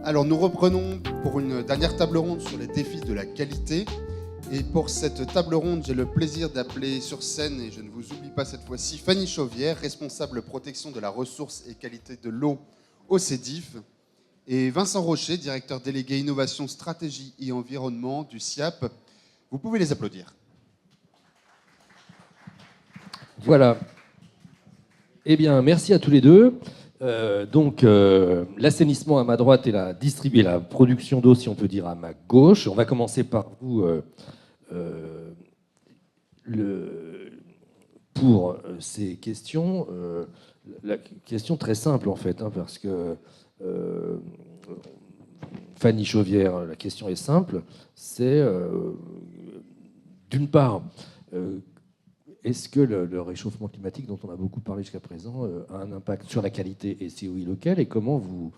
Alors nous reprenons pour une dernière table ronde sur les défis de la qualité. Et pour cette table ronde, j'ai le plaisir d'appeler sur scène, et je ne vous oublie pas cette fois-ci, Fanny Chauvière, responsable protection de la ressource et qualité de l'eau au CEDIF, et Vincent Rocher, directeur délégué innovation, stratégie et environnement du SIAP. Vous pouvez les applaudir. Voilà. Eh bien, merci à tous les deux. L'assainissement à ma droite et la production d'eau, si on peut dire, à ma gauche. On va commencer par vous pour ces questions. La question très simple, en fait, parce que Fanny Chauvière, la question est simple. C'est, d'une part, est-ce que le réchauffement climatique, dont on a beaucoup parlé jusqu'à présent, a un impact sur la qualité, et si oui, lequel, et comment vous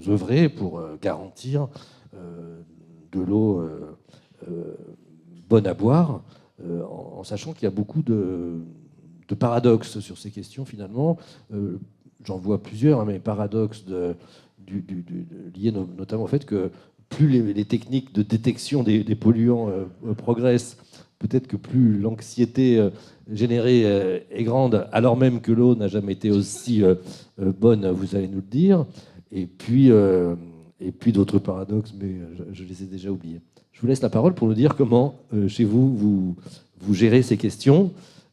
œuvrez pour garantir de l'eau bonne à boire, en sachant qu'il y a beaucoup de paradoxes sur ces questions, finalement. J'en vois plusieurs, mais paradoxes liés notamment au fait que plus les techniques de détection des polluants progressent, peut-être que plus l'anxiété générée est grande, alors même que l'eau n'a jamais été aussi bonne, vous allez nous le dire. Et puis d'autres paradoxes, mais je les ai déjà oubliés. Je vous laisse la parole pour nous dire comment, chez vous gérez ces questions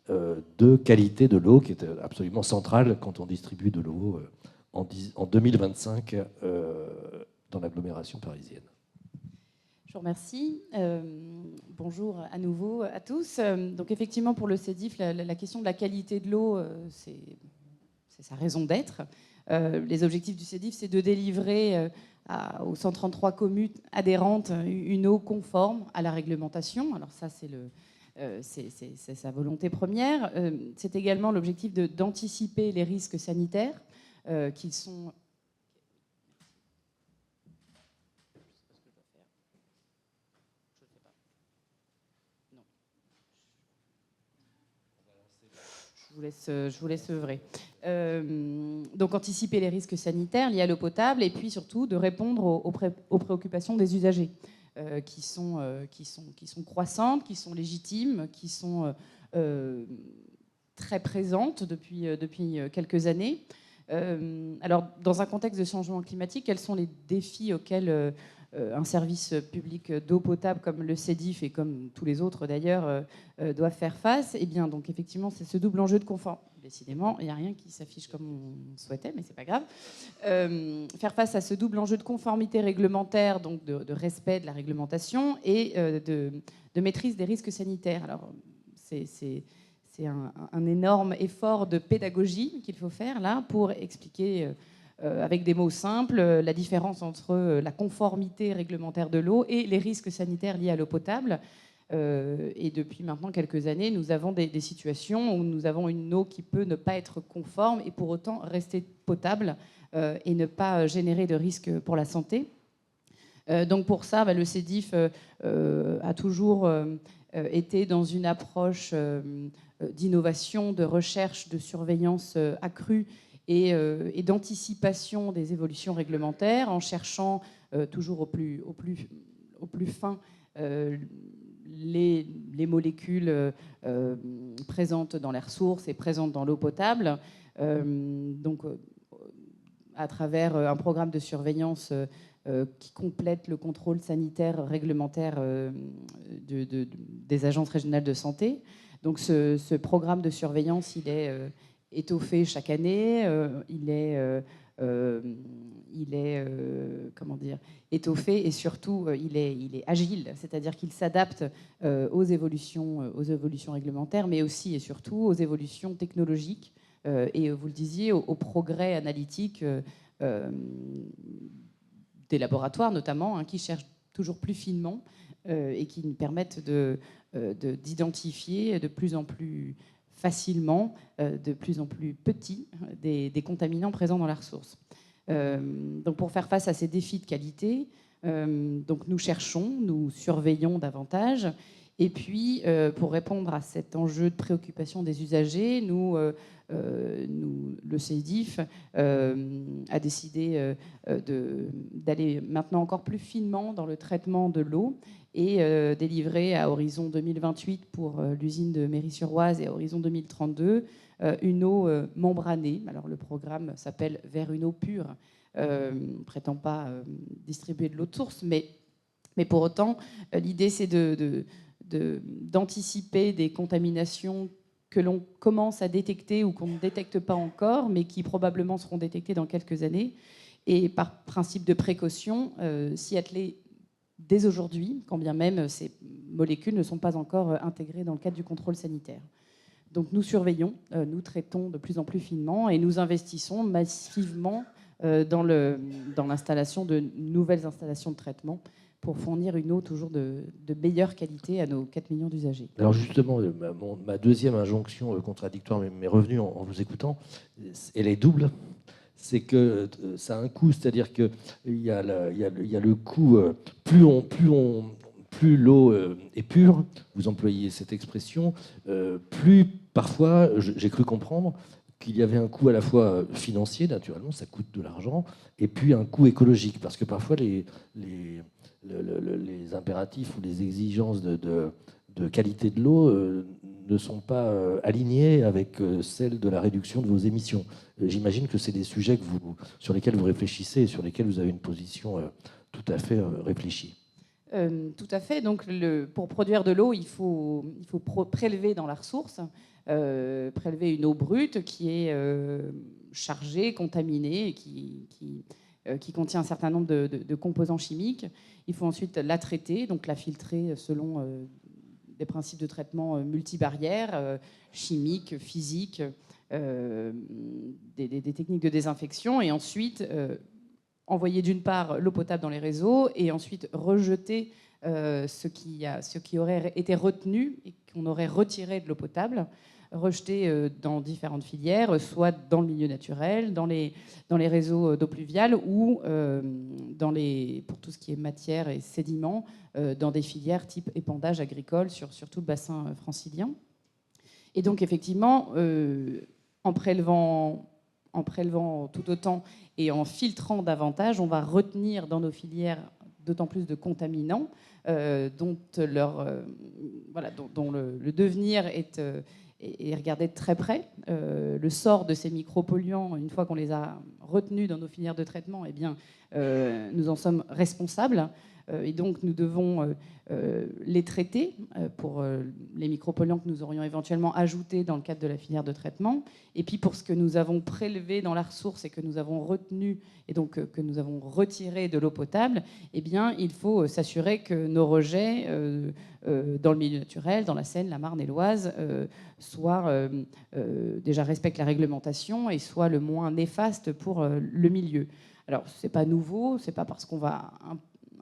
de qualité de l'eau, qui est absolument centrale quand on distribue de l'eau en 2025 dans l'agglomération parisienne. Je vous remercie. Bonjour à nouveau à tous. Donc effectivement, pour le CEDIF, la question de la qualité de l'eau, c'est sa raison d'être. Les objectifs du CEDIF, c'est de délivrer aux 133 communes adhérentes une eau conforme à la réglementation. Alors ça, c'est sa volonté première. C'est également l'objectif d'anticiper les risques sanitaires qui sont... Je vous laisse œuvrer. Donc anticiper les risques sanitaires liés à l'eau potable, et puis surtout de répondre aux préoccupations des usagers qui sont croissantes, qui sont légitimes, qui sont très présentes depuis quelques années. Alors dans un contexte de changement climatique, quels sont les défis auxquels un service public d'eau potable comme le CEDIF et comme tous les autres d'ailleurs doivent faire face? Eh bien, donc effectivement, c'est ce double enjeu de conformité. Décidément, il n'y a rien qui s'affiche comme on souhaitait, mais c'est pas grave. Faire face à ce double enjeu de conformité réglementaire, donc de respect de la réglementation et de maîtrise des risques sanitaires. Alors, c'est un énorme effort de pédagogie qu'il faut faire là pour expliquer avec des mots simples la différence entre la conformité réglementaire de l'eau et les risques sanitaires liés à l'eau potable. Et depuis maintenant quelques années, nous avons des situations où nous avons une eau qui peut ne pas être conforme et pour autant rester potable et ne pas générer de risques pour la santé. Donc pour ça, le CEDIF a toujours été dans une approche d'innovation, de recherche, de surveillance accrue et d'anticipation des évolutions réglementaires, en cherchant toujours au plus fin les molécules présentes dans les ressources et présentes dans l'eau potable. À travers un programme de surveillance qui complète le contrôle sanitaire réglementaire des agences régionales de santé. Donc ce programme de surveillance, il est étoffé chaque année, il est étoffé et surtout il est agile, c'est-à-dire qu'il s'adapte aux évolutions réglementaires, mais aussi et surtout aux évolutions technologiques et, vous le disiez, au progrès analytique des laboratoires notamment, qui cherchent toujours plus finement et qui nous permettent d'identifier de plus en plus facilement, de plus en plus petits, des contaminants présents dans la ressource. Donc pour faire face à ces défis de qualité, donc nous surveillons davantage Et puis, pour répondre à cet enjeu de préoccupation des usagers, le CEDIF a décidé d'aller maintenant encore plus finement dans le traitement de l'eau et délivrer à horizon 2028 pour l'usine de Méry-sur-Oise et à horizon 2032 une eau membranée. Alors le programme s'appelle Vers une eau pure. On ne prétend pas distribuer de l'eau de source, mais pour autant, l'idée c'est d'anticiper des contaminations que l'on commence à détecter ou qu'on ne détecte pas encore, mais qui probablement seront détectées dans quelques années. Et par principe de précaution, s'y atteler dès aujourd'hui, quand bien même ces molécules ne sont pas encore intégrées dans le cadre du contrôle sanitaire. Donc nous surveillons, nous traitons de plus en plus finement et nous investissons massivement dans l'installation de nouvelles installations de traitement pour fournir une eau toujours de meilleure qualité à nos 4 millions d'usagers. Alors justement, ma deuxième injonction contradictoire m'est revenue en vous écoutant. Elle est double. C'est que ça a un coût, c'est-à-dire qu'il y a le coût, plus l'eau est pure, vous employez cette expression, plus parfois, j'ai cru comprendre qu'il y avait un coût à la fois financier, naturellement, ça coûte de l'argent, et puis un coût écologique, parce que parfois les impératifs ou les exigences de qualité de l'eau ne sont pas alignés avec celles de la réduction de vos émissions. J'imagine que c'est des sujets sur lesquels vous réfléchissez et sur lesquels vous avez une position tout à fait réfléchie. Tout à fait. Donc, pour produire de l'eau, il faut prélever dans la ressource, prélever une eau brute qui est chargée, contaminée, et qui contient un certain nombre de composants chimiques. Il faut ensuite la traiter, donc la filtrer selon des principes de traitement multibarrières, chimiques, physiques, des techniques de désinfection, et ensuite envoyer d'une part l'eau potable dans les réseaux et ensuite rejeter ce qui aurait été retenu et qu'on aurait retiré de l'eau potable, rejeté dans différentes filières, soit dans le milieu naturel, dans les réseaux d'eau pluviale ou pour tout ce qui est matière et sédiments, dans des filières type épandage agricole sur tout le bassin francilien. Et donc effectivement, en prélevant tout autant et en filtrant davantage, on va retenir dans nos filières d'autant plus de contaminants dont le devenir est regardé de très près. Le sort de ces micropolluants, une fois qu'on les a retenus dans nos filières de traitement, eh bien, nous en sommes responsables. Et donc, nous devons les traiter pour les micropolluants que nous aurions éventuellement ajoutés dans le cadre de la filière de traitement. Et puis, pour ce que nous avons prélevé dans la ressource et que nous avons retenu et donc que nous avons retiré de l'eau potable, eh bien, il faut s'assurer que nos rejets dans le milieu naturel, dans la Seine, la Marne et l'Oise, déjà respectent la réglementation et soient le moins néfastes pour le milieu. Alors, ce n'est pas nouveau, ce n'est pas parce qu'on va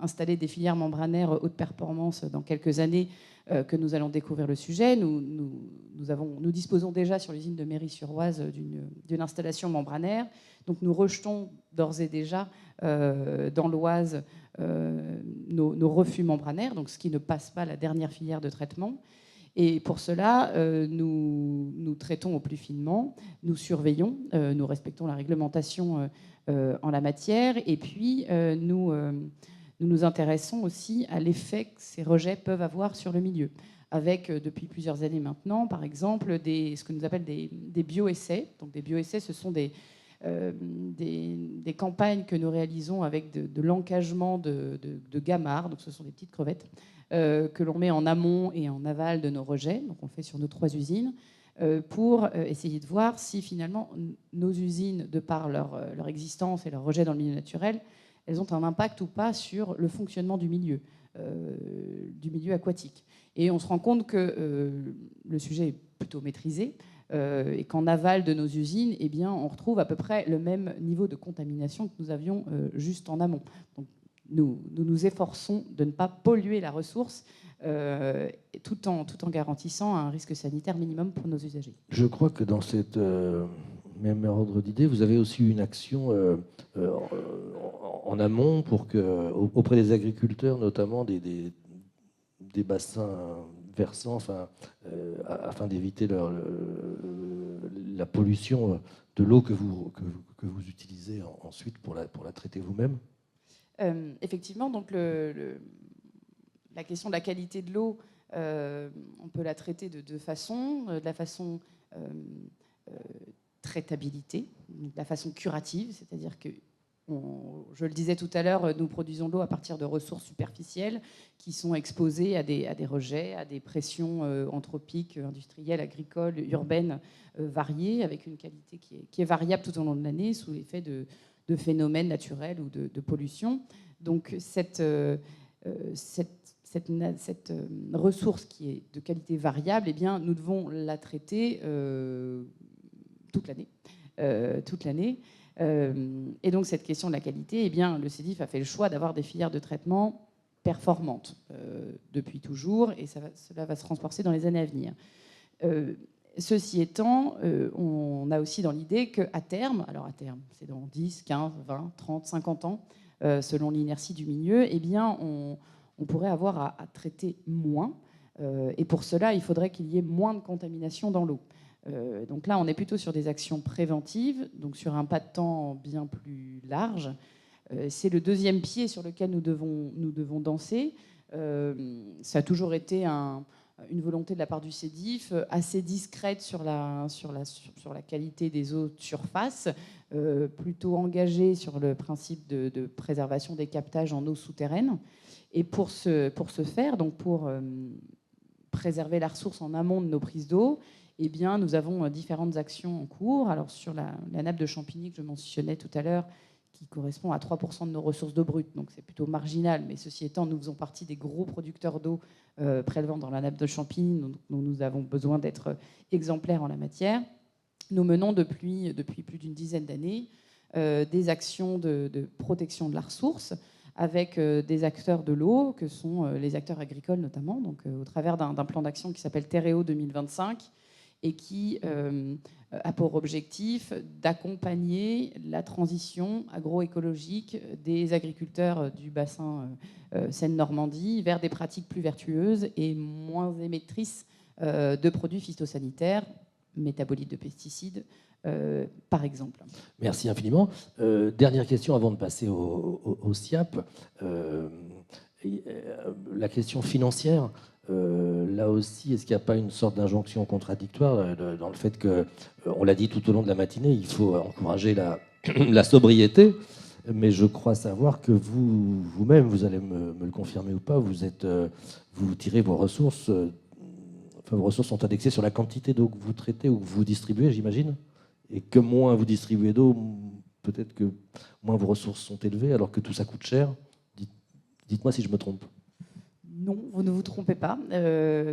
installer des filières membranaires haute performance dans quelques années que nous allons découvrir le sujet. Nous disposons déjà sur l'usine de Méry-sur-Oise d'une installation membranaire. Donc nous rejetons d'ores et déjà dans l'Oise nos refus membranaires, donc ce qui ne passe pas la dernière filière de traitement. Et pour cela, nous traitons au plus finement, nous surveillons, nous respectons la réglementation en la matière, et puis nous nous intéressons aussi à l'effet que ces rejets peuvent avoir sur le milieu, avec depuis plusieurs années maintenant, par exemple, ce que nous appelle des bioessais. Donc des bioessais, ce sont des campagnes que nous réalisons avec de l'encagement de gamards, donc ce sont des petites crevettes, que l'on met en amont et en aval de nos rejets, donc on le fait sur nos 3 usines, pour essayer de voir si finalement nos usines, de par leur existence et leur rejet dans le milieu naturel, elles ont un impact ou pas sur le fonctionnement du milieu aquatique. Et on se rend compte que le sujet est plutôt maîtrisé et qu'en aval de nos usines, eh bien, on retrouve à peu près le même niveau de contamination que nous avions juste en amont. Donc, nous efforçons de ne pas polluer la ressource tout en garantissant un risque sanitaire minimum pour nos usagers. Je crois que dans cette même ordre d'idée, vous avez aussi une action en amont auprès des agriculteurs, notamment des bassins versants, afin d'éviter la pollution de l'eau que vous utilisez ensuite pour la traiter vous-même? Effectivement, donc la question de la qualité de l'eau, on peut la traiter de deux façons. De la façon traitabilité, de la façon curative, c'est-à-dire que, je le disais tout à l'heure, nous produisons l'eau à partir de ressources superficielles qui sont exposées à des rejets, à des pressions anthropiques, industrielles, agricoles, urbaines variées, avec une qualité qui est variable tout au long de l'année sous l'effet de phénomènes naturels ou de pollution. Donc cette ressource qui est de qualité variable, eh bien, nous devons la traiter toute l'année. Et donc cette question de la qualité, eh bien, le CEDIF a fait le choix d'avoir des filières de traitement performantes depuis toujours, et cela va se renforcer dans les années à venir. Ceci étant, on a aussi dans l'idée qu'à terme, alors à terme, c'est dans 10, 15, 20, 30, 50 ans, selon l'inertie du milieu, eh bien, on pourrait avoir à traiter moins. Et pour cela, il faudrait qu'il y ait moins de contamination dans l'eau. Donc là, on est plutôt sur des actions préventives, donc sur un pas de temps bien plus large. C'est le deuxième pied sur lequel nous devons danser. Ça a toujours été une volonté de la part du CEDIF assez discrète sur la qualité des eaux de surface, plutôt engagée sur le principe de préservation des captages en eau souterraine. Et pour ce faire, donc pour préserver la ressource en amont de nos prises d'eau, eh bien, nous avons différentes actions en cours. Alors, sur la nappe de Champigny que je mentionnais tout à l'heure, qui correspond à 3% de nos ressources d'eau brute, donc c'est plutôt marginal, mais ceci étant, nous faisons partie des gros producteurs d'eau prélevant dans la nappe de Champigny, dont nous avons besoin d'être exemplaires en la matière. Nous menons depuis plus d'une dizaine d'années des actions de protection de la ressource avec des acteurs de l'eau, que sont les acteurs agricoles notamment, donc au travers d'un plan d'action qui s'appelle Terre et Eau 2025, et qui a pour objectif d'accompagner la transition agroécologique des agriculteurs du bassin Seine-Normandie vers des pratiques plus vertueuses et moins émettrices de produits phytosanitaires, métabolites de pesticides, par exemple. Merci infiniment. Dernière question avant de passer au SIAP. La question financière. Là aussi, est-ce qu'il n'y a pas une sorte d'injonction contradictoire dans le fait que, on l'a dit tout au long de la matinée, il faut encourager la sobriété, mais je crois savoir que vous-même, vous allez me le confirmer ou pas, vous tirez vos ressources, vos ressources sont indexées sur la quantité d'eau que vous traitez ou que vous distribuez, j'imagine, et que moins vous distribuez d'eau, peut-être que moins vos ressources sont élevées, alors que tout ça coûte cher. Dites-moi si je me trompe. Non, vous ne vous trompez pas.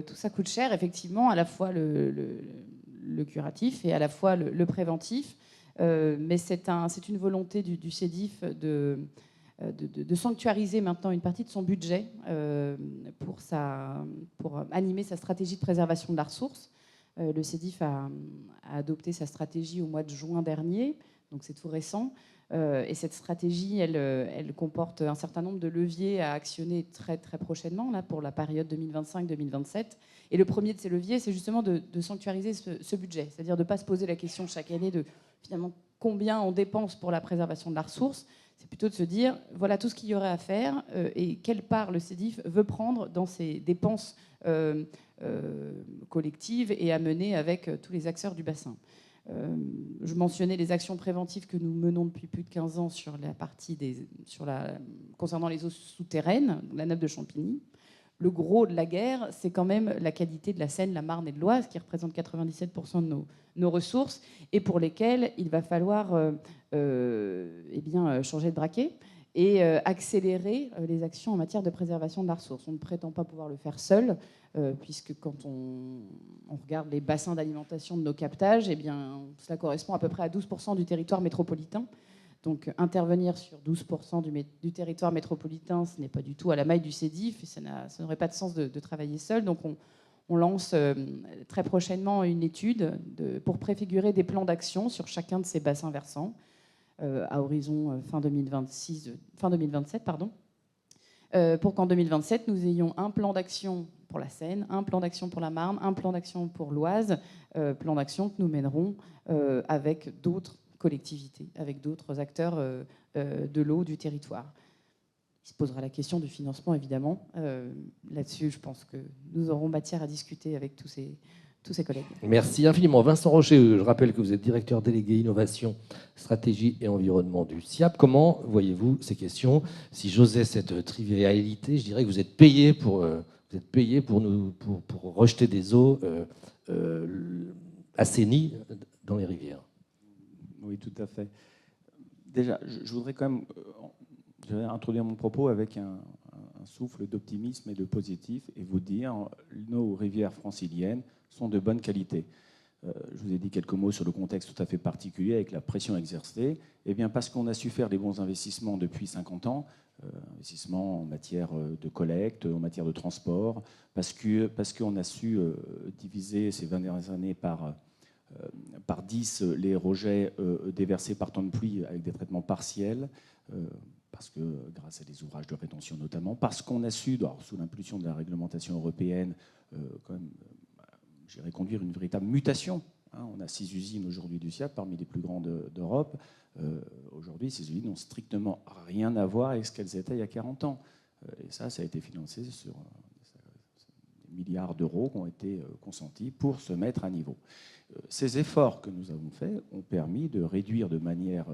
Tout ça coûte cher, effectivement, à la fois le curatif et à la fois le préventif. Mais c'est une volonté du CEDIF de sanctuariser maintenant une partie de son budget pour animer sa stratégie de préservation de la ressource. Le CEDIF a adopté sa stratégie au mois de juin dernier, donc c'est tout récent. Et cette stratégie, elle comporte un certain nombre de leviers à actionner très, très prochainement là, pour la période 2025-2027. Et le premier de ces leviers, c'est justement de sanctuariser ce budget, c'est-à-dire de ne pas se poser la question chaque année de finalement combien on dépense pour la préservation de la ressource. C'est plutôt de se dire, voilà tout ce qu'il y aurait à faire et quelle part le CEDIF veut prendre dans ces dépenses collectives et à mener avec tous les acteurs du bassin. Je mentionnais les actions préventives que nous menons depuis plus de 15 ans sur la partie concernant les eaux souterraines, la nappe de Champigny. Le gros de la guerre, c'est quand même la qualité de la Seine, la Marne et de l'Oise, qui représentent 97% de nos ressources, et pour lesquelles il va falloir changer de braquet et accélérer les actions en matière de préservation de la ressource. On ne prétend pas pouvoir le faire seul, puisque quand on regarde les bassins d'alimentation de nos captages, eh bien, cela correspond à peu près à 12% du territoire métropolitain. Donc intervenir sur 12% du territoire métropolitain, ce n'est pas du tout à la maille du CEDIF, et ça n'aurait pas de sens de travailler seul. Donc on lance très prochainement une étude pour préfigurer des plans d'action sur chacun de ces bassins versants à horizon fin 2027, pour qu'en 2027, nous ayons un plan d'action pour la Seine, un plan d'action pour la Marne, un plan d'action pour l'Oise, plan d'action que nous mènerons avec d'autres collectivités, avec d'autres acteurs de l'eau du territoire. Il se posera la question du financement, évidemment. Là-dessus, je pense que nous aurons matière à discuter avec tous ces collègues. Merci infiniment. Vincent Rocher, je rappelle que vous êtes directeur délégué innovation, stratégie et environnement du SIAP. Comment voyez-vous ces questions? Si j'osais cette trivialité, je dirais que vous êtes payé pour rejeter des eaux assainies dans les rivières. Oui, tout à fait. Déjà, je voudrais quand même introduire mon propos avec un souffle d'optimisme et de positif et vous dire nos rivières franciliennes sont de bonne qualité. Je vous ai dit quelques mots sur le contexte tout à fait particulier avec la pression exercée. Eh bien, parce qu'on a su faire les bons investissements depuis 50 ans, investissements en matière de collecte, en matière de transport, parce qu'on a su diviser ces 20 dernières années par 10 les rejets déversés par temps de pluie avec des traitements partiels, parce que grâce à des ouvrages de rétention notamment, parce qu'on a su, sous l'impulsion de la réglementation européenne, quand même, j'irais conduire une véritable mutation. On a 6 usines aujourd'hui du SIAP, parmi les plus grandes d'Europe. Aujourd'hui, ces usines n'ont strictement rien à voir avec ce qu'elles étaient il y a 40 ans. Et ça a été financé sur des milliards d'euros qui ont été consentis pour se mettre à niveau. Ces efforts que nous avons faits ont permis de réduire de manière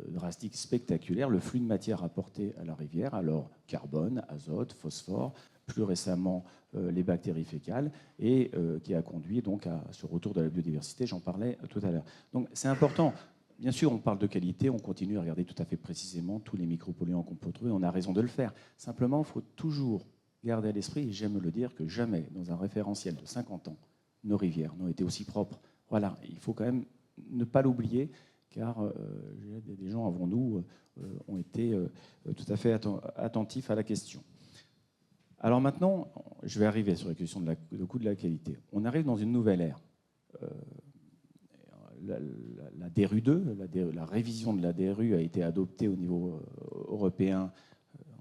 drastique, spectaculaire, le flux de matière apporté à la rivière, alors carbone, azote, phosphore, plus récemment les bactéries fécales, et qui a conduit donc à ce retour de la biodiversité, j'en parlais tout à l'heure. Donc c'est important. Bien sûr, on parle de qualité, on continue à regarder tout à fait précisément tous les micropolluants qu'on peut trouver, on a raison de le faire. Simplement, il faut toujours garder à l'esprit, et j'aime le dire, que jamais, dans un référentiel de 50 ans, nos rivières n'ont été aussi propres. Voilà, il faut quand même ne pas l'oublier, car des gens avant nous ont été tout à fait attentifs à la question. Alors maintenant, je vais arriver sur la question du coût de la qualité. On arrive dans une nouvelle ère. La DRU 2, la révision de la DRU a été adoptée au niveau européen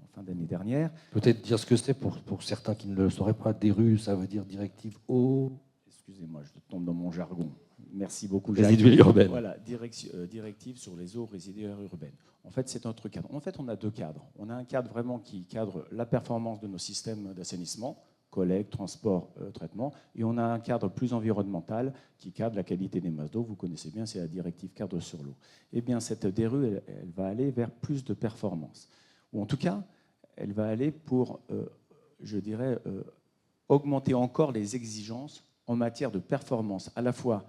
en fin d'année dernière. Peut-être dire ce que c'est pour certains qui ne le sauraient pas. DRU, ça veut dire directive eau. Excusez-moi, je tombe dans mon jargon. Merci beaucoup. Résiduaires urbaines. Voilà, directive sur les eaux résiduaires urbaines. En fait, c'est notre cadre. En fait, on a 2 cadres. On a un cadre vraiment qui cadre la performance de nos systèmes d'assainissement, collecte, transport, traitement, et on a un cadre plus environnemental qui cadre la qualité des masses d'eau. Vous connaissez bien, c'est la directive cadre sur l'eau. Eh bien, cette DRU, elle va aller vers plus de performance. Ou en tout cas, elle va aller pour, je dirais, augmenter encore les exigences en matière de performance, à la fois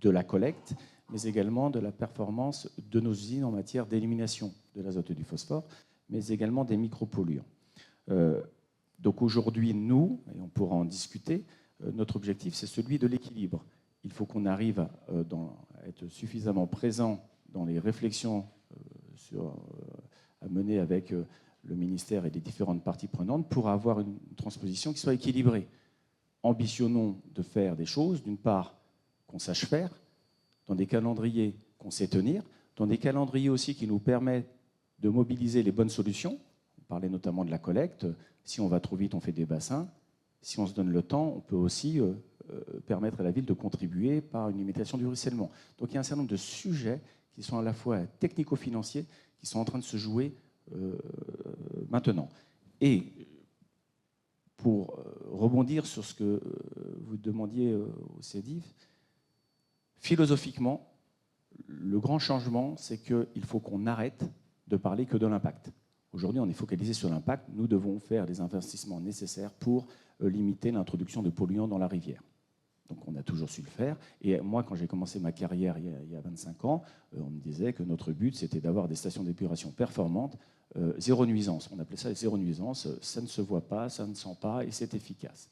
de la collecte, mais également de la performance de nos usines en matière d'élimination de l'azote et du phosphore, mais également des micropolluants. Donc aujourd'hui, nous, et on pourra en discuter, notre objectif, c'est celui de l'équilibre. Il faut qu'on arrive à être suffisamment présent dans les réflexions à mener avec le ministère et les différentes parties prenantes pour avoir une transposition qui soit équilibrée. Ambitionnons de faire des choses, d'une part, qu'on sache faire, dans des calendriers qu'on sait tenir, dans des calendriers aussi qui nous permettent de mobiliser les bonnes solutions. On parlait notamment de la collecte. Si on va trop vite, on fait des bassins. Si on se donne le temps, on peut aussi permettre à la ville de contribuer par une limitation du ruissellement. Donc il y a un certain nombre de sujets qui sont à la fois technico-financiers, qui sont en train de se jouer maintenant. Et pour rebondir sur ce que vous demandiez au CEDIF, philosophiquement, le grand changement, c'est qu'il faut qu'on arrête de parler que de l'impact. Aujourd'hui, on est focalisé sur l'impact. Nous devons faire les investissements nécessaires pour limiter l'introduction de polluants dans la rivière. Donc on a toujours su le faire. Et moi, quand j'ai commencé ma carrière il y a 25 ans, on me disait que notre but, c'était d'avoir des stations d'épuration performantes, zéro nuisance. On appelait ça zéro nuisance. Ça ne se voit pas, ça ne sent pas et c'est efficace.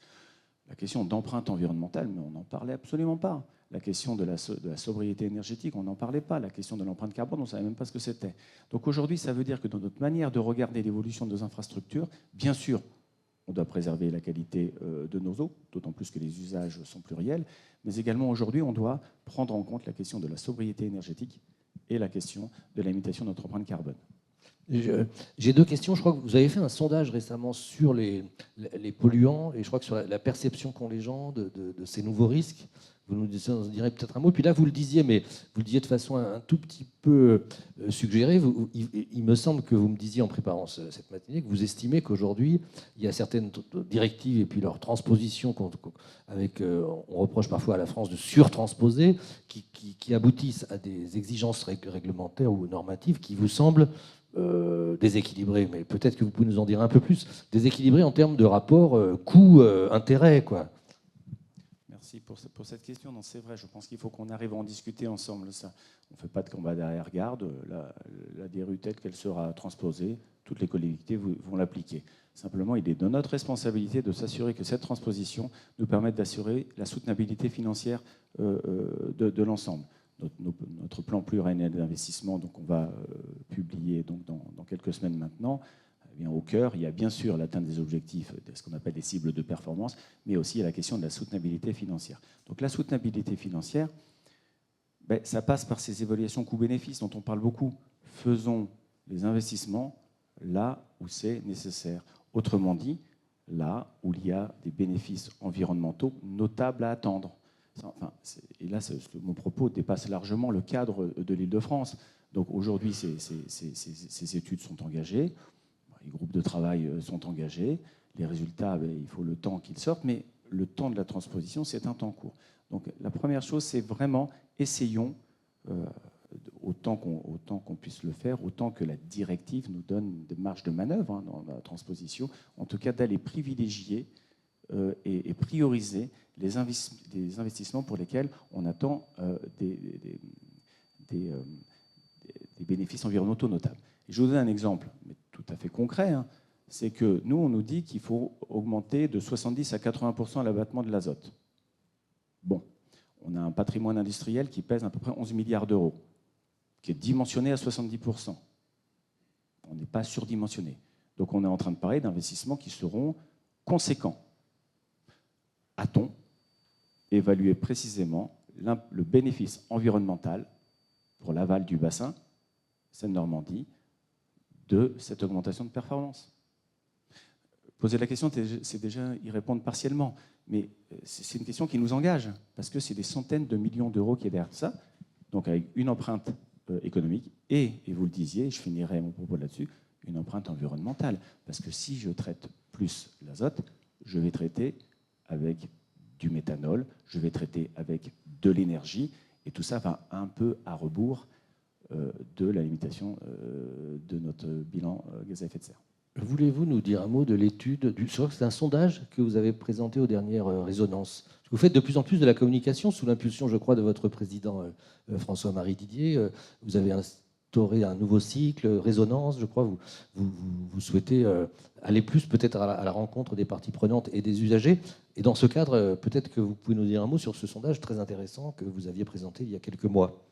La question d'empreinte environnementale, mais on n'en parlait absolument pas. La question de la sobriété énergétique, on n'en parlait pas. La question de l'empreinte carbone, on ne savait même pas ce que c'était. Donc aujourd'hui, ça veut dire que dans notre manière de regarder l'évolution de nos infrastructures, bien sûr, on doit préserver la qualité de nos eaux, d'autant plus que les usages sont pluriels, mais également aujourd'hui, on doit prendre en compte la question de la sobriété énergétique et la question de la limitation de notre empreinte carbone. J'ai deux questions. Je crois que vous avez fait un sondage récemment sur les polluants et je crois que sur la perception qu'ont les gens de ces nouveaux risques. Vous nous direz peut-être un mot. Puis là, vous le disiez, mais vous le disiez de façon un tout petit peu suggérée. Il me semble que vous me disiez en préparant cette matinée que vous estimez qu'aujourd'hui, il y a certaines directives et puis leur transposition, on reproche parfois à la France de surtransposer, qui aboutissent à des exigences réglementaires ou normatives qui vous semblent déséquilibré, mais peut-être que vous pouvez nous en dire un peu plus, déséquilibré en termes de rapport coût-intérêt, quoi. Merci pour cette question. Non, c'est vrai, je pense qu'il faut qu'on arrive à en discuter ensemble. Ça. On ne fait pas de combat derrière-garde. La DRU telle qu'elle sera transposée, toutes les collectivités vont l'appliquer. Simplement, il est de notre responsabilité de s'assurer que cette transposition nous permette d'assurer la soutenabilité financière de l'ensemble. Notre plan pluriannuel d'investissement, donc on va publier donc dans quelques semaines maintenant, eh bien, au cœur, il y a bien sûr l'atteinte des objectifs, de ce qu'on appelle les cibles de performance, mais aussi la question de la soutenabilité financière. Donc la soutenabilité financière, ça passe par ces évaluations coûts-bénéfices dont on parle beaucoup. Faisons les investissements là où c'est nécessaire. Autrement dit, là où il y a des bénéfices environnementaux notables à attendre. Enfin, et là, mon propos dépasse largement le cadre de l'Île-de-France. Donc aujourd'hui, ces études sont engagées, les groupes de travail sont engagés, les résultats, il faut le temps qu'ils sortent, mais le temps de la transposition, c'est un temps court. Donc la première chose, c'est vraiment essayons, autant qu'on puisse le faire, autant que la directive nous donne des marges de manœuvre dans la transposition, en tout cas d'aller privilégier et prioriser les investissements pour lesquels on attend des bénéfices environnementaux notables. Et je vous donne un exemple, mais tout à fait concret. C'est que nous, on nous dit qu'il faut augmenter de 70 à 80% l'abattement de l'azote. Bon, on a un patrimoine industriel qui pèse à peu près 11 milliards d'euros, qui est dimensionné à 70%. On n'est pas surdimensionné. Donc on est en train de parler d'investissements qui seront conséquents. A-t-on évalué précisément le bénéfice environnemental pour l'aval du bassin Seine-Normandie de cette augmentation de performance? Poser la question, c'est déjà y répondre partiellement, mais c'est une question qui nous engage, parce que c'est des centaines de millions d'euros qui est derrière ça, donc avec une empreinte économique et vous le disiez, je finirai mon propos là-dessus, une empreinte environnementale, parce que si je traite plus l'azote, je vais traiter avec du méthanol, je vais traiter avec de l'énergie, et tout ça va un peu à rebours de la limitation de notre bilan gaz à effet de serre. Voulez-vous nous dire un mot de l'étude c'est un sondage que vous avez présenté aux dernières résonances. Vous faites de plus en plus de la communication sous l'impulsion, je crois, de votre président François-Marie Didier. Vous avez instauré un nouveau cycle, résonance, je crois. Vous souhaitez aller plus peut-être à la rencontre des parties prenantes et des usagers. Et dans ce cadre, peut-être que vous pouvez nous dire un mot sur ce sondage très intéressant que vous aviez présenté il y a quelques mois.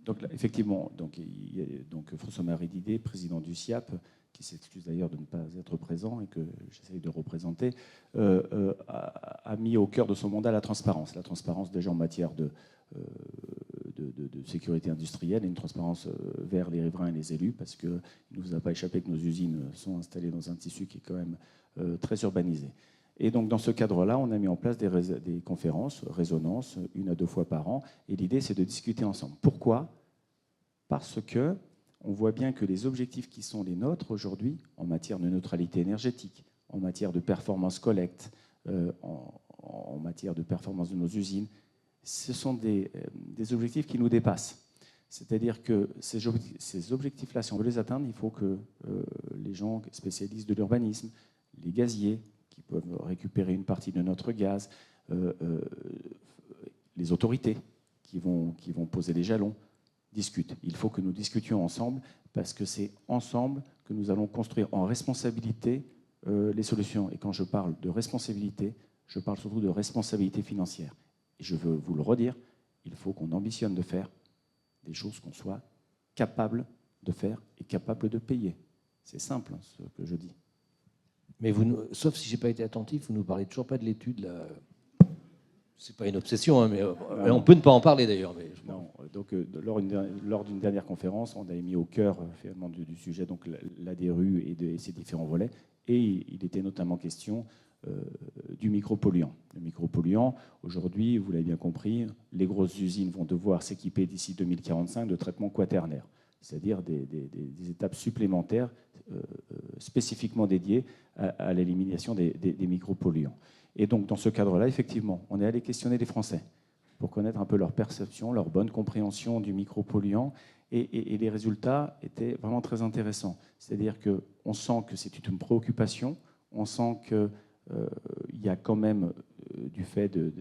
Donc là, effectivement, il y a François-Marie Didier, président du SIAP, qui s'excuse d'ailleurs de ne pas être présent et que j'essaye de représenter, a mis au cœur de son mandat la transparence. La transparence déjà en matière de sécurité industrielle et une transparence vers les riverains et les élus, parce qu'il ne vous a pas échappé que nos usines sont installées dans un tissu qui est quand même très urbanisé. Et donc dans ce cadre-là, on a mis en place des conférences, résonances, 1 à 2 fois par an, et l'idée c'est de discuter ensemble. Pourquoi ? Parce que on voit bien que les objectifs qui sont les nôtres aujourd'hui, en matière de neutralité énergétique, en matière de performance collecte, en matière de performance de nos usines, ce sont des objectifs qui nous dépassent. C'est-à-dire que ces objectifs-là, si on veut les atteindre, il faut que les gens spécialistes de l'urbanisme, les gaziers, qui peuvent récupérer une partie de notre gaz, les autorités qui vont poser les jalons, discutent. Il faut que nous discutions ensemble parce que c'est ensemble que nous allons construire en responsabilité les solutions. Et quand je parle de responsabilité, je parle surtout de responsabilité financière. Et je veux vous le redire, il faut qu'on ambitionne de faire des choses qu'on soit capable de faire et capable de payer. C'est simple ce que je dis. Mais sauf si je n'ai pas été attentif, vous ne nous parlez toujours pas de l'étude là. C'est pas une obsession, hein, mais on peut ne pas en parler d'ailleurs. Mais... Non, donc lors d'une dernière conférence, on a mis au cœur finalement du sujet donc la DRU et ses différents volets, et il était notamment question du micropolluant. Le micropolluant, aujourd'hui, vous l'avez bien compris, les grosses usines vont devoir s'équiper d'ici 2045 de traitements quaternaires, c'est-à-dire des étapes supplémentaires spécifiquement dédiées à l'élimination des micropolluants. Et donc, dans ce cadre-là, effectivement, on est allé questionner les Français pour connaître un peu leur perception, leur bonne compréhension du micropolluant. Et les résultats étaient vraiment très intéressants. C'est-à-dire qu'on sent que c'est une préoccupation, on sent qu'il y a quand même, du fait de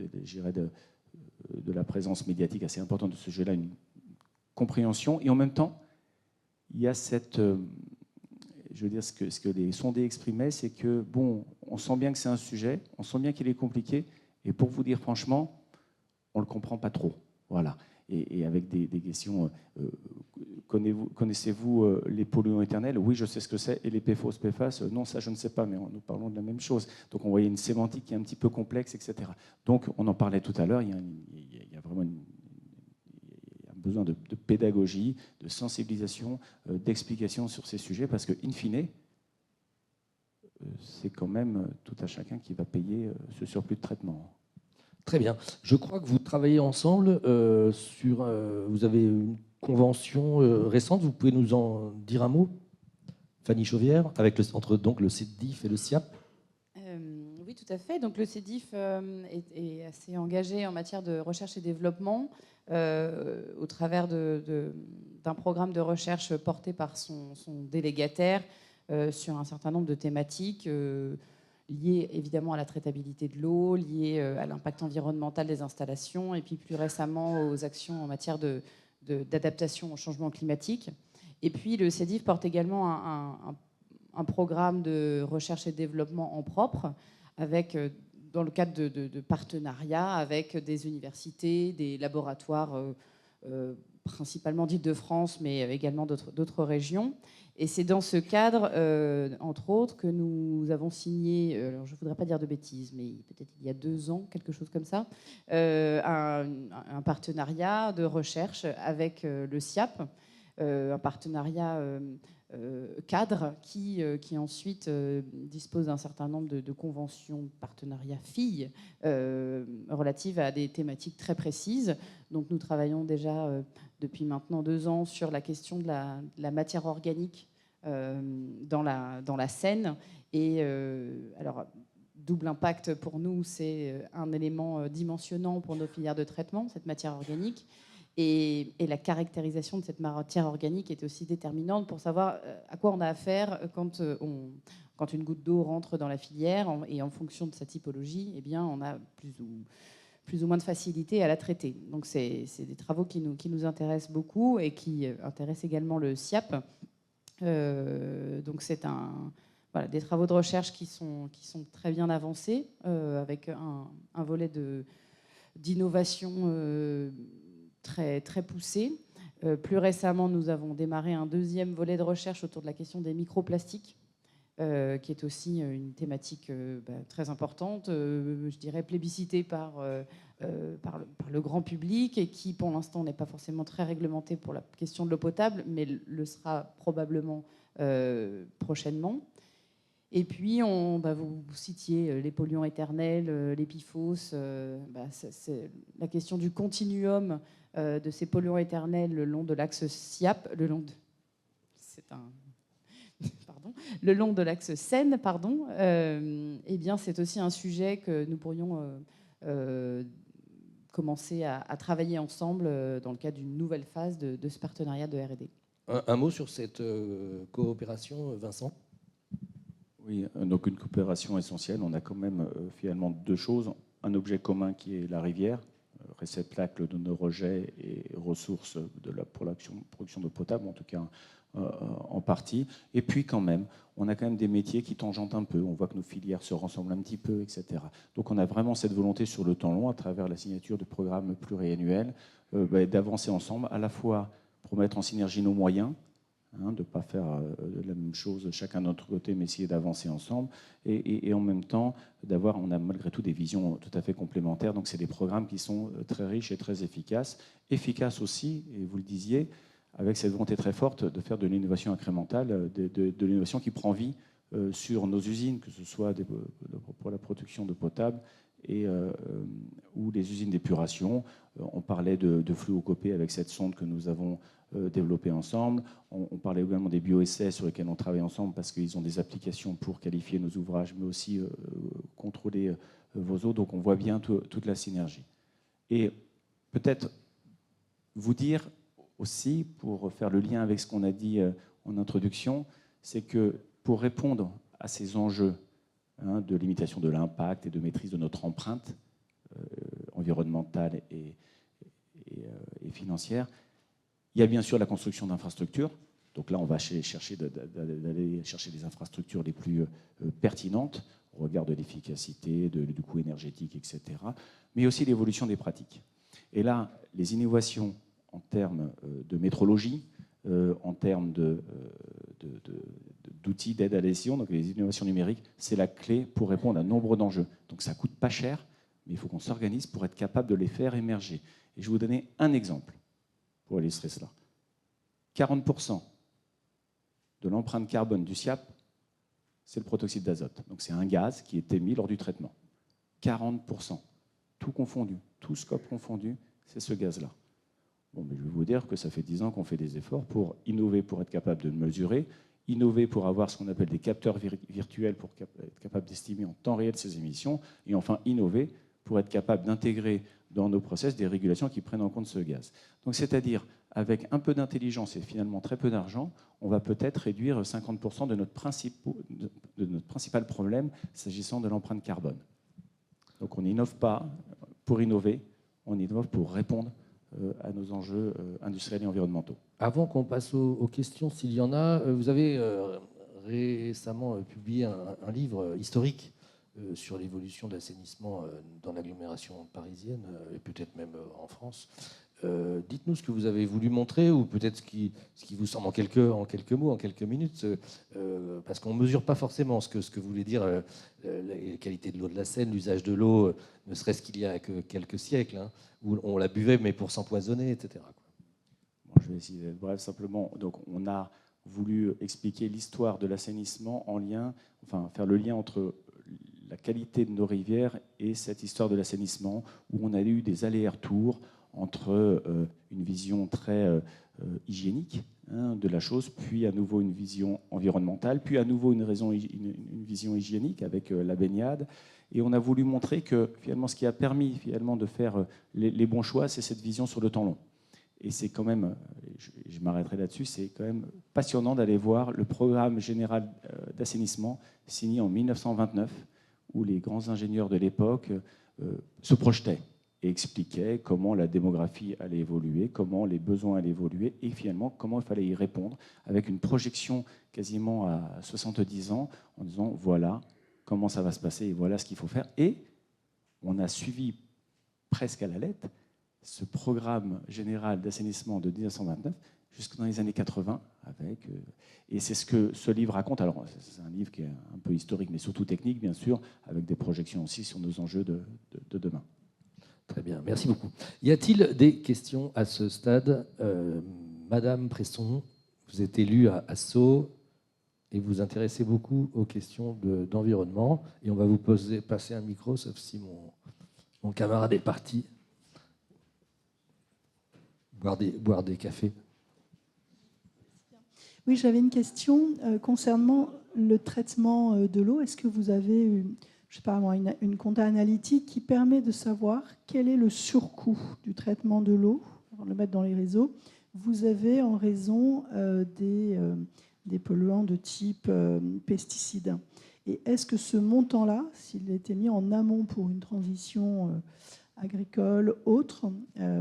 la présence médiatique assez importante de ce sujet-là, une compréhension. Et en même temps, il y a cette... je veux dire, ce que les sondés exprimaient, c'est que, bon, on sent bien que c'est un sujet, on sent bien qu'il est compliqué, et pour vous dire franchement, on ne le comprend pas trop. Voilà. Et avec des questions, connaissez-vous les polluants éternels? Oui, je sais ce que c'est. Et les PFOS, PFAS? Non, ça, je ne sais pas, mais nous parlons de la même chose. Donc, on voyait une sémantique qui est un petit peu complexe, etc. Donc, on en parlait tout à l'heure, il y a vraiment un besoin de pédagogie, de sensibilisation, d'explication sur ces sujets, parce que, in fine, c'est quand même tout à chacun qui va payer ce surplus de traitement. Très bien. Je crois que vous travaillez ensemble sur... vous avez une convention récente, vous pouvez nous en dire un mot, Fanny Chauvière, entre donc, le CEDIF et le SIAP? Oui, tout à fait. Donc, le CEDIF est assez engagé en matière de recherche et développement au travers d'un programme de recherche porté par son délégataire sur un certain nombre de thématiques liées évidemment à la traitabilité de l'eau, liées à l'impact environnemental des installations et puis plus récemment aux actions en matière d'adaptation au changement climatique. Et puis le CEDIF porte également un programme de recherche et développement en propre avec, dans le cadre de partenariats avec des universités, des laboratoires principalement d'Île-de-France, mais également d'autres régions. Et c'est dans ce cadre, entre autres, que nous avons signé, alors je ne voudrais pas dire de bêtises, mais peut-être il y a 2 ans, quelque chose comme ça, un partenariat de recherche avec le SIAP, un partenariat cadre qui ensuite dispose d'un certain nombre de conventions de partenariat filles relatives à des thématiques très précises. Donc nous travaillons déjà depuis maintenant 2 ans sur la question de la matière organique dans la Seine. Et alors, double impact pour nous, c'est un élément dimensionnant pour nos filières de traitement, cette matière organique. Et la caractérisation de cette matière organique est aussi déterminante pour savoir à quoi on a affaire quand une goutte d'eau rentre dans la filière. Et en fonction de sa typologie, eh bien, on a plus ou moins de facilité à la traiter. Donc c'est des travaux qui nous intéressent beaucoup et qui intéressent également le SIAP. Donc c'est des travaux de recherche qui sont très bien avancés, avec un volet d'innovation très, très poussé. Plus récemment, nous avons démarré un 2e volet de recherche autour de la question des microplastiques, qui est aussi une thématique très importante, je dirais plébiscitée par le grand public et qui, pour l'instant, n'est pas forcément très réglementée pour la question de l'eau potable, mais le sera probablement prochainement. Et puis, vous citiez les polluants éternels, les PFOS. C'est la question du continuum de ces polluants éternels le long de l'axe SIAP, le long de l'axe Seine, pardon. Eh bien, c'est aussi un sujet que nous pourrions commencer à travailler ensemble dans le cadre d'une nouvelle phase de ce partenariat de R&D. Un mot sur cette coopération, Vincent? Oui, donc une coopération essentielle. On a quand même finalement 2 choses. Un objet commun qui est la rivière, réceptacle de nos rejets et ressources pour la production d'eau potable, en tout cas en partie. Et puis quand même, on a quand même des métiers qui tangentent un peu. On voit que nos filières se ressemblent un petit peu, etc. Donc on a vraiment cette volonté sur le temps long, à travers la signature de programmes pluriannuels, d'avancer ensemble, à la fois pour mettre en synergie nos moyens, de ne pas faire la même chose chacun de notre côté, mais essayer d'avancer ensemble. Et en même temps, on a malgré tout des visions tout à fait complémentaires. Donc c'est des programmes qui sont très riches et très efficaces. Efficaces aussi, et vous le disiez, avec cette volonté très forte de faire de l'innovation incrémentale, de l'innovation qui prend vie sur nos usines, que ce soit pour la production d'eau potable ou les usines d'épuration. On parlait de fluocopée avec cette sonde que nous avons développée ensemble. On parlait également des bioessais sur lesquels on travaille ensemble parce qu'ils ont des applications pour qualifier nos ouvrages, mais aussi contrôler vos eaux. Donc on voit bien toute la synergie. Et peut-être vous dire aussi, pour faire le lien avec ce qu'on a dit en introduction, c'est que pour répondre à ces enjeux de limitation de l'impact et de maîtrise de notre empreinte environnementale et financière, il y a bien sûr la construction d'infrastructures. Donc là, on va d'aller chercher les infrastructures les plus pertinentes au regard de l'efficacité, du coût énergétique, etc. Mais aussi l'évolution des pratiques. Et là, les innovations en termes de métrologie, en termes d'outils d'aide à la décision, donc les innovations numériques, c'est la clé pour répondre à nombre d'enjeux. Donc ça ne coûte pas cher, mais il faut qu'on s'organise pour être capable de les faire émerger. Et je vais vous donner un exemple pour illustrer cela. 40% de l'empreinte carbone du SIAP, c'est le protoxyde d'azote. Donc c'est un gaz qui est émis lors du traitement. 40%, tout confondu, tout scope confondu, c'est ce gaz-là. Bon, mais je vais vous dire que ça fait 10 ans qu'on fait des efforts pour innover, pour être capable de le mesurer, innover pour avoir ce qu'on appelle des capteurs virtuels pour être capable d'estimer en temps réel ces émissions, et enfin innover pour être capable d'intégrer dans nos process des régulations qui prennent en compte ce gaz. Donc c'est-à-dire, avec un peu d'intelligence et finalement très peu d'argent, on va peut-être réduire 50% de notre principal problème s'agissant de l'empreinte carbone. Donc on n'innove pas pour innover, on innove pour répondre à nos enjeux industriels et environnementaux. Avant qu'on passe aux questions, s'il y en a, vous avez récemment publié un livre historique sur l'évolution de l'assainissement dans l'agglomération parisienne et peut-être même en France. Dites-nous ce que vous avez voulu montrer ou peut-être ce qui vous semble en quelques mots, en quelques minutes, parce qu'on ne mesure pas forcément ce que voulait dire la qualité de l'eau de la Seine, l'usage de l'eau, ne serait-ce qu'il y a que quelques siècles, où on la buvait mais pour s'empoisonner, etc. Bon, je vais essayer d'être bref simplement. Donc, on a voulu expliquer l'histoire de l'assainissement faire le lien entre la qualité de nos rivières et cette histoire de l'assainissement, où on a eu des allers-retours entre une vision très hygiénique de la chose, puis à nouveau une vision environnementale, puis à nouveau une vision hygiénique avec la baignade. Et on a voulu montrer que finalement, ce qui a permis finalement de faire les bons choix, c'est cette vision sur le temps long. Et c'est quand même, je m'arrêterai là-dessus, c'est quand même passionnant d'aller voir le programme général d'assainissement signé en 1929, où les grands ingénieurs de l'époque se projetaient et expliquaient comment la démographie allait évoluer, comment les besoins allaient évoluer, et finalement comment il fallait y répondre, avec une projection quasiment à 70 ans, en disant voilà comment ça va se passer et voilà ce qu'il faut faire. Et on a suivi presque à la lettre ce programme général d'assainissement de 1929 jusque dans les années 80. Et c'est ce que ce livre raconte. Alors, c'est un livre qui est un peu historique, mais surtout technique, bien sûr, avec des projections aussi sur nos enjeux de demain. Très bien, merci beaucoup. Y a-t-il des questions à ce stade? Madame Presson, vous êtes élue à Sceaux et vous vous intéressez beaucoup aux questions d'environnement. Et on va vous passer un micro, sauf si mon camarade est parti boire des cafés. Oui, j'avais une question concernant le traitement de l'eau. Est-ce que vous avez une compta analytique qui permet de savoir quel est le surcoût du traitement de l'eau, avant de le mettre dans les réseaux, vous avez en raison des polluants de type pesticides? Et est-ce que ce montant-là, s'il était mis en amont pour une transition agricole autre,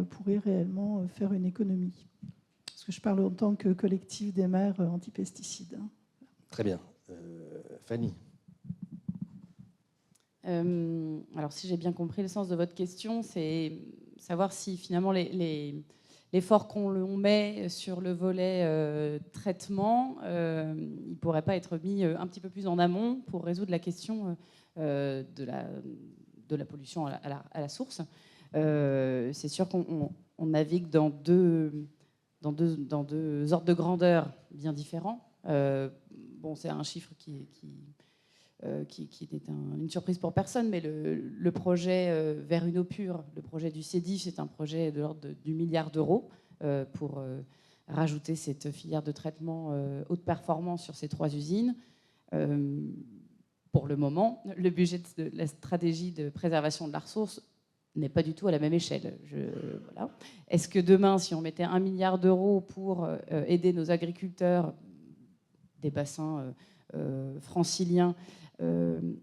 pourrait réellement faire une économie? Parce que je parle en tant que collectif des maires anti-pesticides. Très bien. Fanny. Alors, si j'ai bien compris le sens de votre question, c'est savoir si finalement les l'effort qu'on met sur le volet traitement, il ne pourrait pas être mis un petit peu plus en amont pour résoudre la question de la pollution à la source. C'est sûr qu'on navigue dans deux ordres de grandeur bien différents. Bon, c'est un chiffre qui est une surprise pour personne, mais le projet vers une eau pure, le projet du CEDIF, c'est un projet de l'ordre du milliard d'euros pour rajouter cette filière de traitement haute performance sur ces 3 usines. Pour le moment, le budget de la stratégie de préservation de la ressource n'est pas du tout à la même échelle. Voilà. Est-ce que demain, si on mettait 1 milliard d'euros pour aider nos agriculteurs des bassins franciliens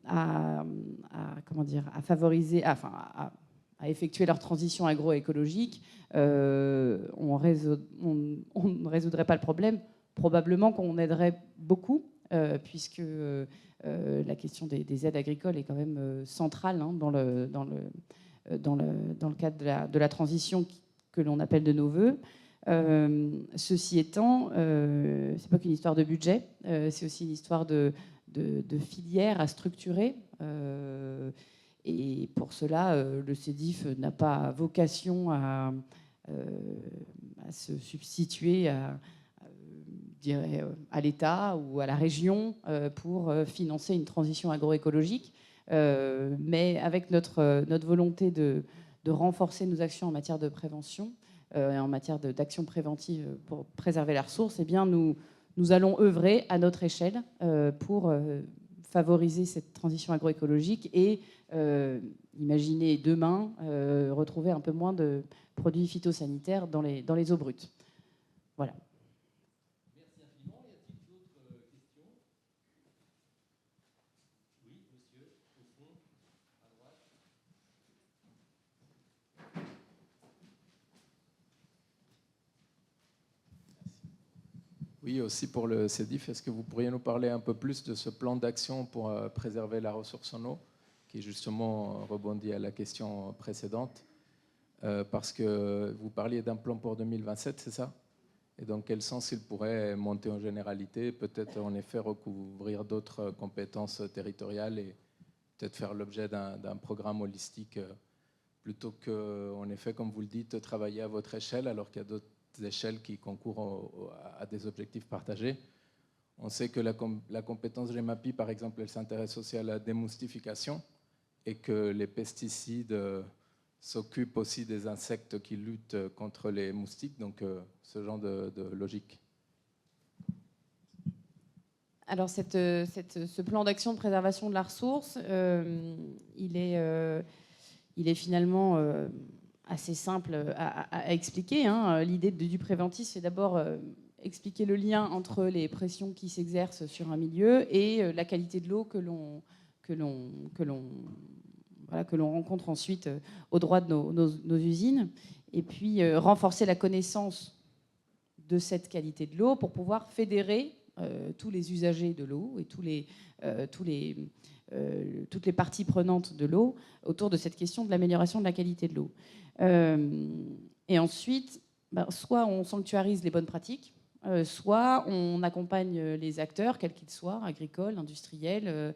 à favoriser, à effectuer leur transition agroécologique, on ne résoudrait pas le problème. Probablement qu'on aiderait beaucoup, puisque la question des aides agricoles est quand même centrale dans le cadre de la transition que l'on appelle de nos voeux. Ceci étant, c'est pas qu'une histoire de budget, c'est aussi une histoire de filière à structurer. Et pour cela, le CEDIF n'a pas vocation à se substituer à l'État ou à la région pour financer une transition agroécologique. Mais avec notre volonté de renforcer nos actions en matière de prévention et en matière d'action préventive pour préserver la ressource, eh bien nous allons œuvrer à notre échelle pour favoriser cette transition agroécologique et imaginer demain retrouver un peu moins de produits phytosanitaires dans les eaux brutes. Voilà. Merci infiniment. Y a-t-il d'autres questions? Oui, monsieur, au fond, à droite. Oui, aussi pour le CEDIF, est-ce que vous pourriez nous parler un peu plus de ce plan d'action pour préserver la ressource en eau, qui justement rebondit à la question précédente, parce que vous parliez d'un plan pour 2027, c'est ça? Et dans quel sens il pourrait monter en généralité, peut-être en effet recouvrir d'autres compétences territoriales et peut-être faire l'objet d'un programme holistique, plutôt que, en effet, comme vous le dites, travailler à votre échelle, alors qu'il y a d'autres échelles qui concourent à des objectifs partagés. On sait que la compétence GEMAPI, par exemple, elle s'intéresse aussi à la démoustification et que les pesticides s'occupent aussi des insectes qui luttent contre les moustiques, donc ce genre de logique. Alors ce plan d'action de préservation de la ressource, il est finalement assez simple à expliquer. Hein. L'idée du préventif, c'est d'abord expliquer le lien entre les pressions qui s'exercent sur un milieu et la qualité de l'eau que l'on rencontre ensuite au droit de nos usines. Et puis renforcer la connaissance de cette qualité de l'eau pour pouvoir fédérer tous les usagers de l'eau et toutes les parties prenantes de l'eau autour de cette question de l'amélioration de la qualité de l'eau. Et ensuite, soit on sanctuarise les bonnes pratiques, soit on accompagne les acteurs, quels qu'ils soient, agricoles, industriels,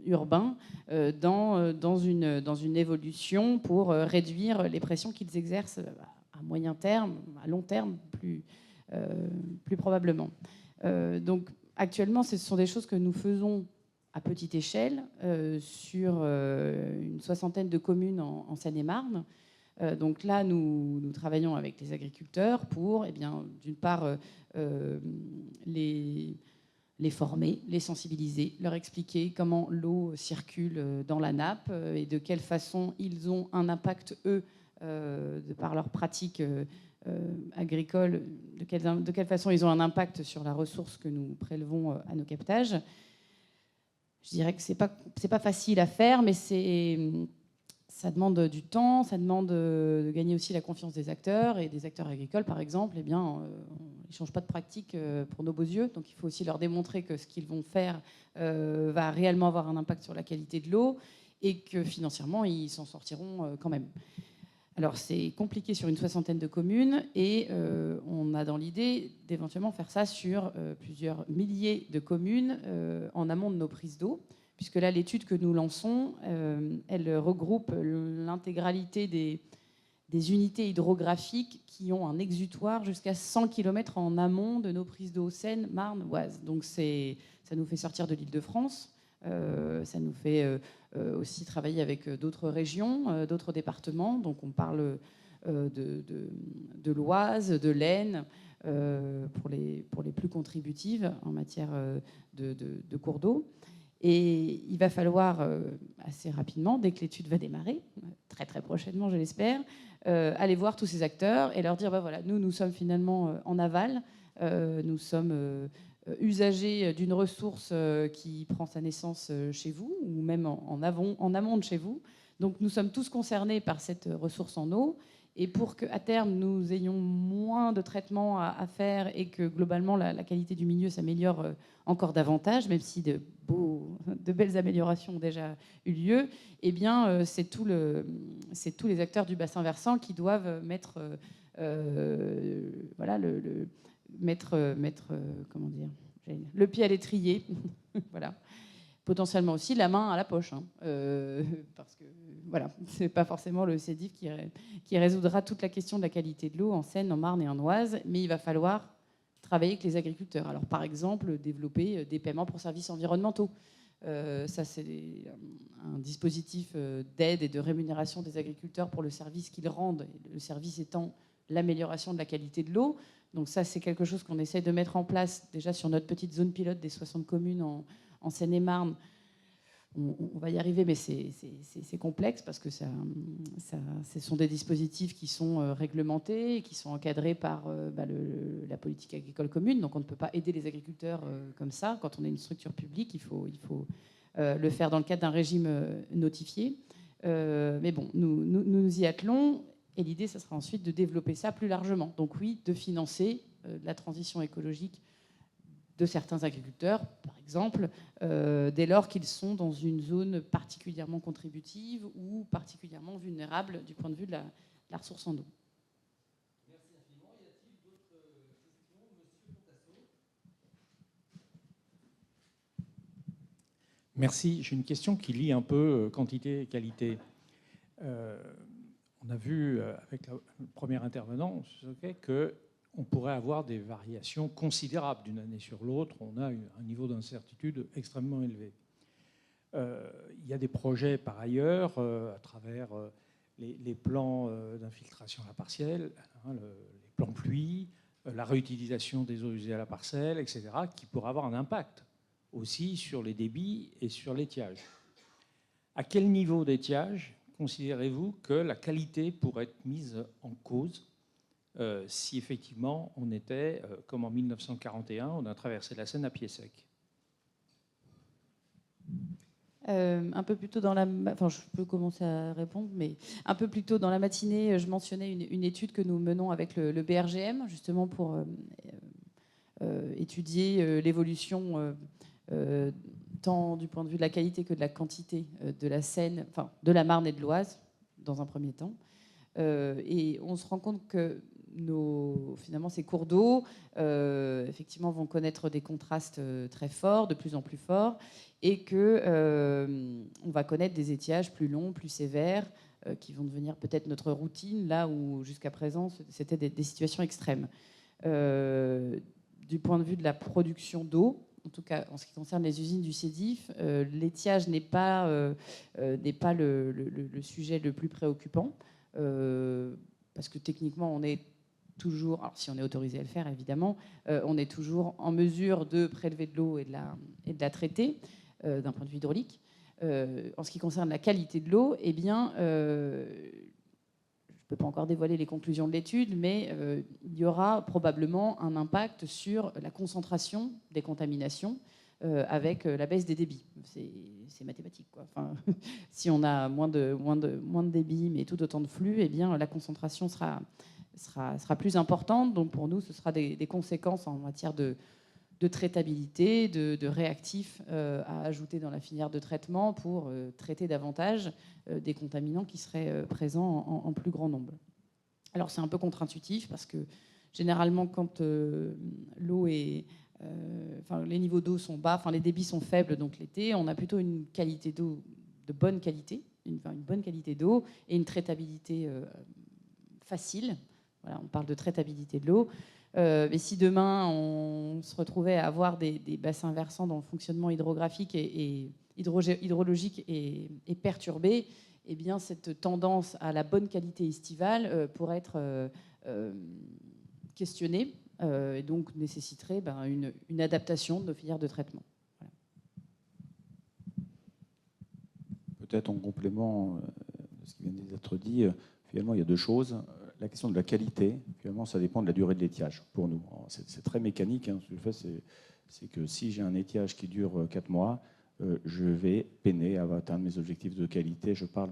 urbains, dans une évolution pour réduire les pressions qu'ils exercent à moyen terme, à long terme, plus probablement. Donc actuellement, ce sont des choses que nous faisons à petite échelle sur une soixantaine de communes en Seine-et-Marne. Donc là, nous travaillons avec les agriculteurs pour, d'une part, les former, les sensibiliser, leur expliquer comment l'eau circule dans la nappe et de quelle façon ils ont un impact, eux, de par leurs pratiques agricoles, de quelle façon ils ont un impact sur la ressource que nous prélevons à nos captages. Je dirais que c'est pas facile à faire, mais ça demande du temps, ça demande de gagner aussi la confiance des acteurs, et des acteurs agricoles, par exemple, ils ne changent pas de pratique pour nos beaux yeux, donc il faut aussi leur démontrer que ce qu'ils vont faire va réellement avoir un impact sur la qualité de l'eau, et que financièrement, ils s'en sortiront quand même. Alors c'est compliqué sur une 60aine de communes et on a dans l'idée d'éventuellement faire ça sur plusieurs milliers de communes en amont de nos prises d'eau, puisque là l'étude que nous lançons, elle regroupe l'intégralité des unités hydrographiques qui ont un exutoire jusqu'à 100 km en amont de nos prises d'eau Seine, Marne, Oise. Donc ça nous fait sortir de l'Île-de-France, ça nous fait aussi travailler avec d'autres régions, d'autres départements. Donc on parle de l'Oise, de l'Aisne, pour les plus contributives en matière de cours d'eau. Et il va falloir assez rapidement, dès que l'étude va démarrer, très très prochainement je l'espère, aller voir tous ces acteurs et leur dire, voilà, nous sommes finalement en aval, nous sommes usagers d'une ressource qui prend sa naissance chez vous, ou même en amont de chez vous. Donc nous sommes tous concernés par cette ressource en eau. Et pour qu'à terme, nous ayons moins de traitements à faire et que globalement, la qualité du milieu s'améliore encore davantage, même si de belles améliorations ont déjà eu lieu, eh bien, c'est tous les acteurs du bassin versant qui doivent mettre, comment dire, le pied à l'étrier, voilà. Potentiellement aussi la main à la poche, parce que voilà, c'est pas forcément le CEDIF qui résoudra toute la question de la qualité de l'eau en Seine, en Marne et en Oise, mais il va falloir travailler avec les agriculteurs. Alors par exemple, développer des paiements pour services environnementaux. Ça, c'est un dispositif d'aide et de rémunération des agriculteurs pour le service qu'ils rendent, le service étant l'amélioration de la qualité de l'eau. Donc ça, c'est quelque chose qu'on essaie de mettre en place déjà sur notre petite zone pilote des 60 communes en Seine-et-Marne. On va y arriver, mais c'est complexe parce que ce sont des dispositifs qui sont réglementés et qui sont encadrés par la politique agricole commune. Donc on ne peut pas aider les agriculteurs comme ça. Quand on est une structure publique, il faut le faire dans le cadre d'un régime notifié. Mais bon, nous y attelons. Et l'idée, ça sera ensuite de développer ça plus largement. Donc oui, de financer la transition écologique de certains agriculteurs, par exemple, dès lors qu'ils sont dans une zone particulièrement contributive ou particulièrement vulnérable du point de vue de la ressource en eau. Merci infiniment. Y a-t-il d'autres questions, Monsieur Montasso ? Merci. J'ai une question qui lie un peu quantité et qualité. On a vu avec le premier intervenant qu'on pourrait avoir des variations considérables d'une année sur l'autre. On a un niveau d'incertitude extrêmement élevé. Il y a des projets par ailleurs à travers les plans d'infiltration à la parcelle, les plans pluie, la réutilisation des eaux usées à la parcelle, etc., qui pourraient avoir un impact aussi sur les débits et sur l'étiage. À quel niveau d'étiage considérez-vous que la qualité pourrait être mise en cause si effectivement on était, comme en 1941, on a traversé la Seine à pied sec? Un peu plus tôt dans je peux commencer à répondre, mais un peu plus tôt dans la matinée, je mentionnais une étude que nous menons avec le BRGM, justement pour étudier l'évolution tant du point de vue de la qualité que de la quantité de la Seine, enfin de la Marne et de l'Oise, dans un premier temps. Et on se rend compte que finalement, ces cours d'eau, effectivement, vont connaître des contrastes très forts, de plus en plus forts, et qu'on va connaître des étiages plus longs, plus sévères, qui vont devenir peut-être notre routine, là où jusqu'à présent, c'était des situations extrêmes. Du point de vue de la production d'eau, en tout cas en ce qui concerne les usines du CEDIF, l'étiage n'est pas le sujet le plus préoccupant, parce que techniquement, on est toujours, alors si on est autorisé à le faire évidemment, on est toujours en mesure de prélever de l'eau et de la traiter d'un point de vue hydraulique. En ce qui concerne la qualité de l'eau, eh bien, je ne peux pas encore dévoiler les conclusions de l'étude, mais il y aura probablement un impact sur la concentration des contaminations avec la baisse des débits. C'est mathématique, quoi. Enfin, si on a moins de débit, mais tout autant de flux, eh bien, la concentration sera plus importante. Donc pour nous, ce sera des conséquences en matière de de traitabilité, de réactifs à ajouter dans la filière de traitement pour traiter davantage des contaminants qui seraient présents en plus grand nombre. Alors c'est un peu contre-intuitif parce que généralement quand l'eau est... les niveaux d'eau sont bas, les débits sont faibles, donc l'été, on a plutôt une qualité d'eau de bonne qualité, une bonne qualité d'eau et une traitabilité facile. Voilà, on parle de traitabilité de l'eau. Mais si demain on se retrouvait à avoir des bassins versants dont le fonctionnement hydrographique et hydrologique est perturbé, eh bien cette tendance à la bonne qualité estivale pourrait être questionnée et donc nécessiterait une adaptation de nos filières de traitement. Voilà. Peut-être en complément de ce qui vient d'être dit, finalement il y a deux choses. La question de la qualité, finalement, ça dépend de la durée de l'étiage pour nous. C'est très mécanique. Ce que je fais, c'est que si j'ai un étiage qui dure 4 mois, je vais peiner à atteindre mes objectifs de qualité. Je parle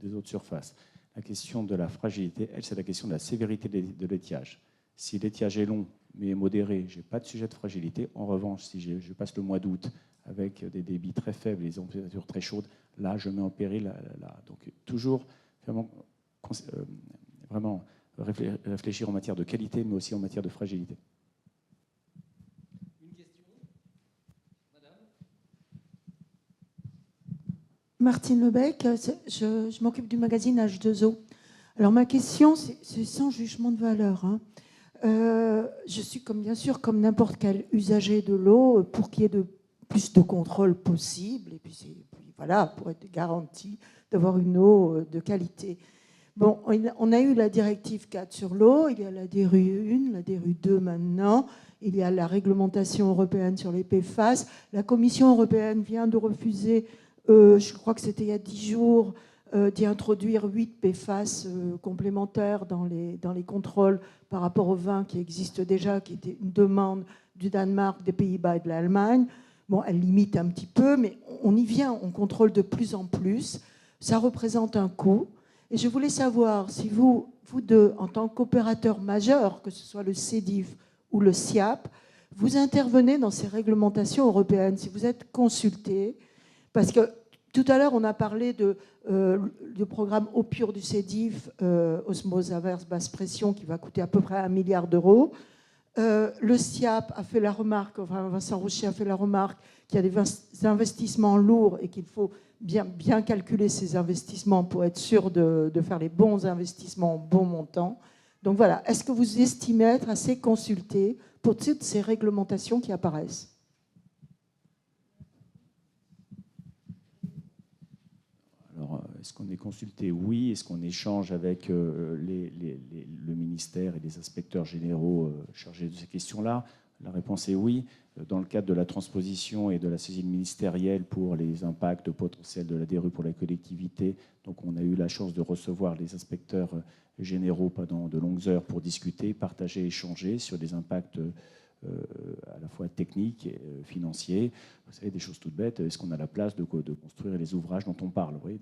des autres surfaces. La question de la fragilité, elle, c'est la question de la sévérité de l'étiage. Si l'étiage est long mais modéré, je n'ai pas de sujet de fragilité. En revanche, si je passe le mois d'août avec des débits très faibles, des températures très chaudes, là, je mets en péril. Donc, toujours, vraiment réfléchir en matière de qualité, mais aussi en matière de fragilité. Une question, madame. Martine Lebec, je m'occupe du magazine H2O. Alors ma question, c'est sans jugement de valeur. Je suis bien sûr comme n'importe quel usager de l'eau pour qu'il y ait plus de contrôle possible et puis voilà, pour être garanti d'avoir une eau de qualité. Bon, on a eu la directive 4 sur l'eau, il y a la DRU 1, la DRU 2 maintenant, il y a la réglementation européenne sur les PFAS. La Commission européenne vient de refuser, je crois que c'était il y a 10 jours, d'y introduire 8 PFAS complémentaires dans les contrôles par rapport au vin qui existe déjà, qui était une demande du Danemark, des Pays-Bas et de l'Allemagne. Bon, elle limite un petit peu, mais on y vient, on contrôle de plus en plus. Ça représente un coût. Et je voulais savoir si vous deux, en tant qu'opérateur majeur, que ce soit le CEDIF ou le SIAP, vous intervenez dans ces réglementations européennes, si vous êtes consulté, parce que tout à l'heure, on a parlé du programme OPUR du CEDIF, osmose inverse basse pression, qui va coûter à peu près 1 milliard d'euros. Le SIAP a fait la remarque, Vincent Rocher a fait la remarque qu'il y a des investissements lourds et qu'il faut bien calculer ces investissements pour être sûr de faire les bons investissements au bon montant. Donc voilà, est-ce que vous estimez être assez consulté pour toutes ces réglementations qui apparaissent ? Alors, est-ce qu'on est consulté ? Oui. Est-ce qu'on échange avec le ministère et les inspecteurs généraux chargés de ces questions-là ? La réponse est oui. Dans le cadre de la transposition et de la saisine ministérielle pour les impacts potentiels de la DRU pour la collectivité, donc on a eu la chance de recevoir les inspecteurs généraux pendant de longues heures pour discuter, partager, échanger sur des impacts à la fois techniques et financiers. Vous savez, des choses toutes bêtes. Est-ce qu'on a la place de construire les ouvrages dont on parle ? Vous voyez,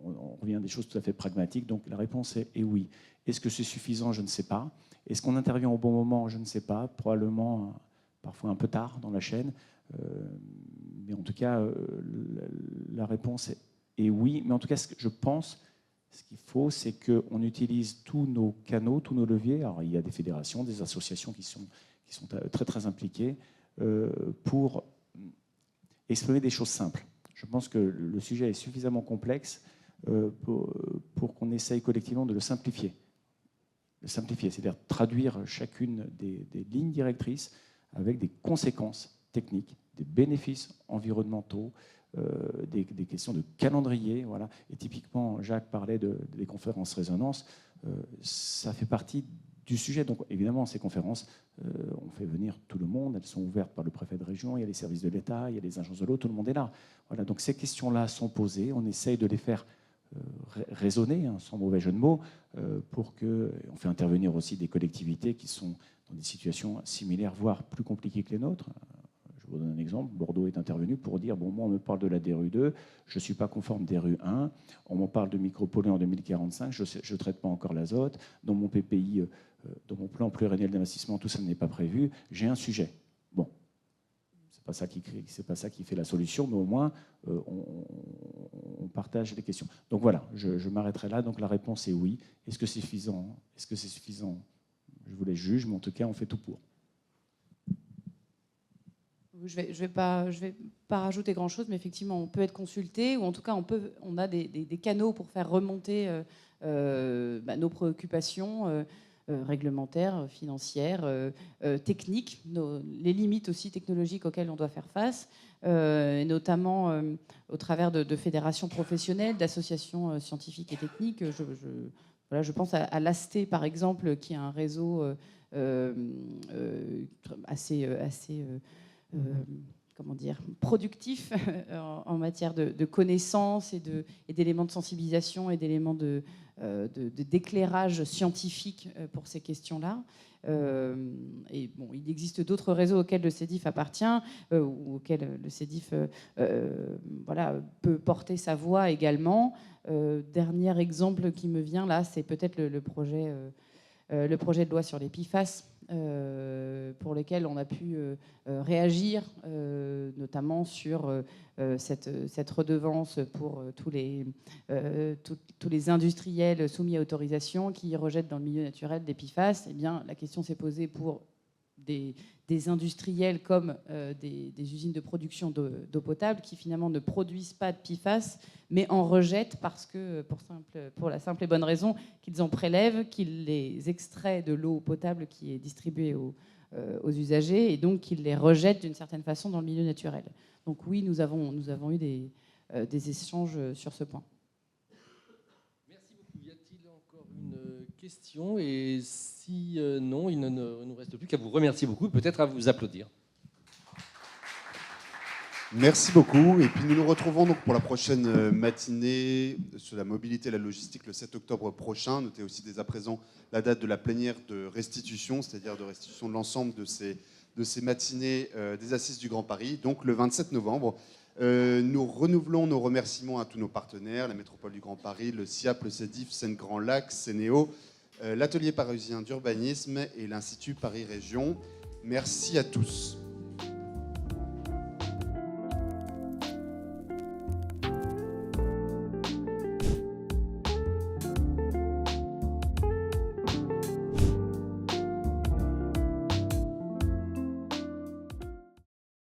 on revient à des choses tout à fait pragmatiques. Donc la réponse est oui. Est-ce que c'est suffisant ? Je ne sais pas. Est-ce qu'on intervient au bon moment ? Je ne sais pas. Probablement parfois un peu tard dans la chaîne. Mais en tout cas, la réponse est oui. Mais en tout cas, je pense, ce qu'il faut, c'est qu'on utilise tous nos canaux, tous nos leviers. Alors, il y a des fédérations, des associations qui sont très, très impliquées pour exprimer des choses simples. Je pense que le sujet est suffisamment complexe pour qu'on essaye collectivement de le simplifier. C'est-à-dire traduire chacune des lignes directrices avec des conséquences techniques, des bénéfices environnementaux, des questions de calendrier. Voilà. Et typiquement, Jacques parlait des conférences résonance. Ça fait partie du sujet. Donc évidemment, ces conférences, on fait venir tout le monde. Elles sont ouvertes par le préfet de région, il y a les services de l'État, il y a les agences de l'eau, tout le monde est là. Voilà. Donc ces questions-là sont posées. On essaye de les faire raisonner, sans mauvais jeu de mots, pour que... On fait intervenir aussi des collectivités qui sont dans des situations similaires, voire plus compliquées que les nôtres. Je vous donne un exemple. Bordeaux est intervenu pour dire, bon, moi, on me parle de la DRU 2, je ne suis pas conforme DRU 1, on me parle de micropolluants en 2045, je ne traite pas encore l'azote, dans mon PPI, dans mon plan pluriannuel d'investissement, tout ça n'est pas prévu, j'ai un sujet. c'est pas ça qui fait la solution, mais au moins on partage les questions. Donc voilà, je m'arrêterai là. Donc la réponse est oui. Est-ce que c'est suffisant? Est-ce que c'est suffisant? Je vous laisse juger, mais en tout cas, on fait tout pour. Je vais pas rajouter grand-chose, mais effectivement, on peut être consulté, ou en tout cas, on a des canaux pour faire remonter nos préoccupations réglementaires, financières, techniques, les limites aussi technologiques auxquelles on doit faire face, et notamment au travers de fédérations professionnelles, d'associations scientifiques et techniques. Je pense à l'ASTE, par exemple, qui est un réseau assez productif en matière de connaissances et d'éléments de sensibilisation et d'éléments d'éclairage scientifique pour ces questions-là. Et bon, il existe d'autres réseaux auxquels le CEDIF appartient, ou auxquels le CEDIF peut porter sa voix également. Dernier exemple qui me vient là, c'est peut-être le projet de loi sur les PFAS, pour lesquels on a pu réagir, notamment sur cette redevance pour tous les industriels soumis à autorisation qui rejettent dans le milieu naturel des PFAS. Eh bien, la question s'est posée pour des industriels comme des usines de production d'eau potable qui finalement ne produisent pas de PFAS, mais en rejettent parce que, pour la simple et bonne raison qu'ils en prélèvent, qu'ils les extraient de l'eau potable qui est distribuée aux usagers, et donc qu'ils les rejettent d'une certaine façon dans le milieu naturel. Donc oui, nous avons eu des échanges sur ce point. Merci beaucoup. Y a-t-il encore une question? Et si non, il ne nous reste plus qu'à vous remercier beaucoup, peut-être à vous applaudir. Merci beaucoup. Et puis nous nous retrouvons donc pour la prochaine matinée sur la mobilité et la logistique le 7 octobre prochain. Notez aussi dès à présent la date de la plénière de restitution, c'est-à-dire de restitution de l'ensemble de ces matinées des Assises du Grand Paris, donc le 27 novembre. Nous renouvelons nos remerciements à tous nos partenaires, la Métropole du Grand Paris, le SIAP, le CEDIF, Seine Grand Lac, Sénéo, l'Atelier parisien d'urbanisme et l'Institut Paris Région. Merci à tous.